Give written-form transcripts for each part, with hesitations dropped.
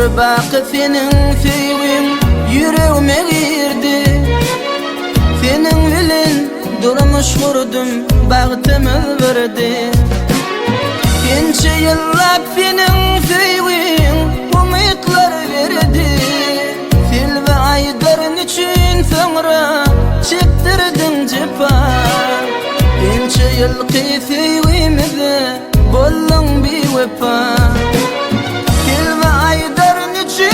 Bir bakıp senin sevgin yüreğime girdi. Senin bilen durmuş kurdum, bagtımız verdi. Gençe yıllap senin sevgin umutlar verdi. Fil ve aydarın için sonra çektirdin cefa. Gençe yılki sevgimize bollun bir vefa. Fil ve aydarın için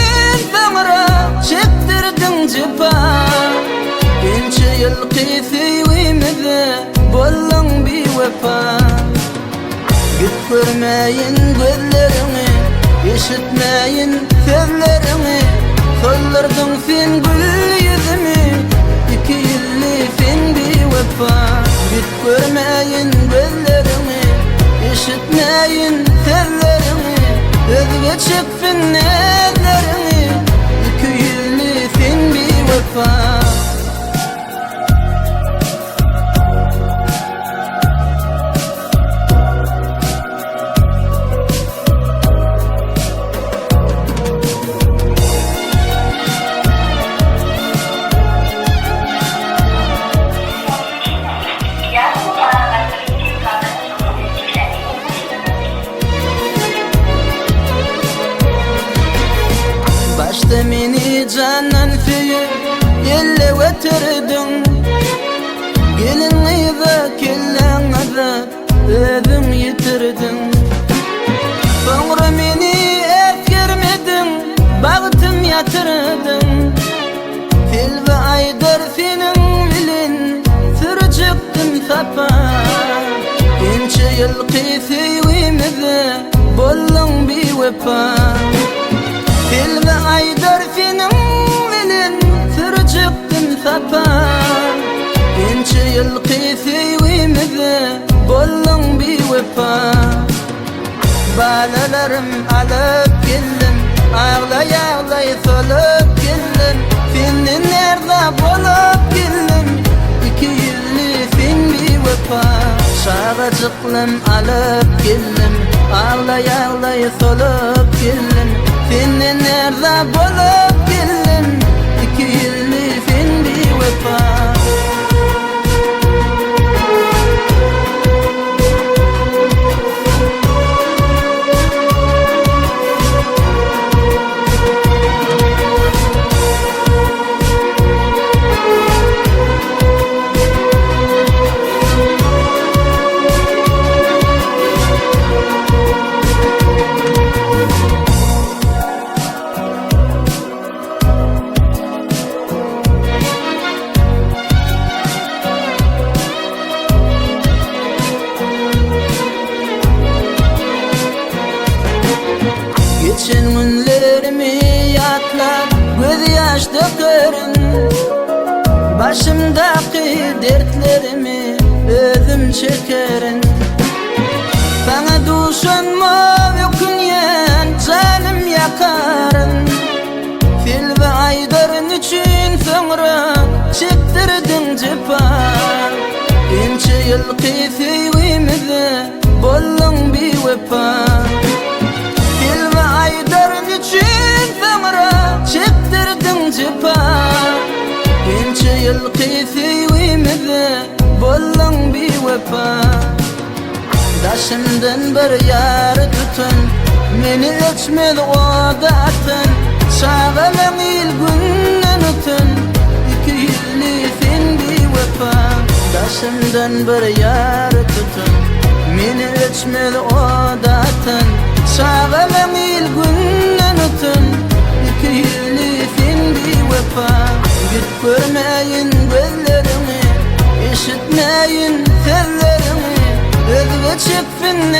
sonra çektirdin cefa. Gençe yılki sevgimize bollun bir vefa. Git görmeyin gözlerini, işitmeyin sözlerini. Soldurdun sen gül yüzümü, iki yüzlü sen bir vefa. Git görmeyin gözlerini, işitmeyin sözlerini. Özge çıksın ellerini, iki yüzlü sen bir vefa. Başta meni canan söyüp elle götürdün. Gelin kıyza kellen azap özüm yitirdin. Sonra meni eskermedin, bagtım yatırdın. Fil ve aydar senin bilin, sır çıktın sapa. Gençe yılki sevgimize bollun bir vefa. Fil ve aydar senin bilin, sır çıktın sapa. Gençe yılki sevgimize bollun bir vefa. Balalarım alıp geldim, ağlay ağlay solup geldim. Senin nerede bulup geldim, iki yüzlü sen bir vefa. Şaracıklım alıp geldim, ağlay ağlay solup geldim. Senin nerede bulup geldim, iki yüzlü sen bir vefa. Geçen günlerimi yatlar, göz yaş dökerim. Başımdaki dertlerimi özüm çekerim. Sana düşünme yokunyen canım yakarım. Fil ve aydarın için sonra çektirdin cefa. Gençe yılki sevgimize bollun bir vefa. Fil ve aydarın için sonra çektirdin cefa. Gençe yılki sevgimize bollun bir vefa. Daşımdan bir yar tutun, meni ölçmedi odatın. Şağalın il günden ötün, iki yüzlü sen bir vefa. Daşımdan bir yar tutun, meni ölçmedi odatın. Şağalın il günden ötün, iki yüzlü sen bir vefa. Git görmeyin gözlerini, işitmeyin sözlerini. Özge çıksın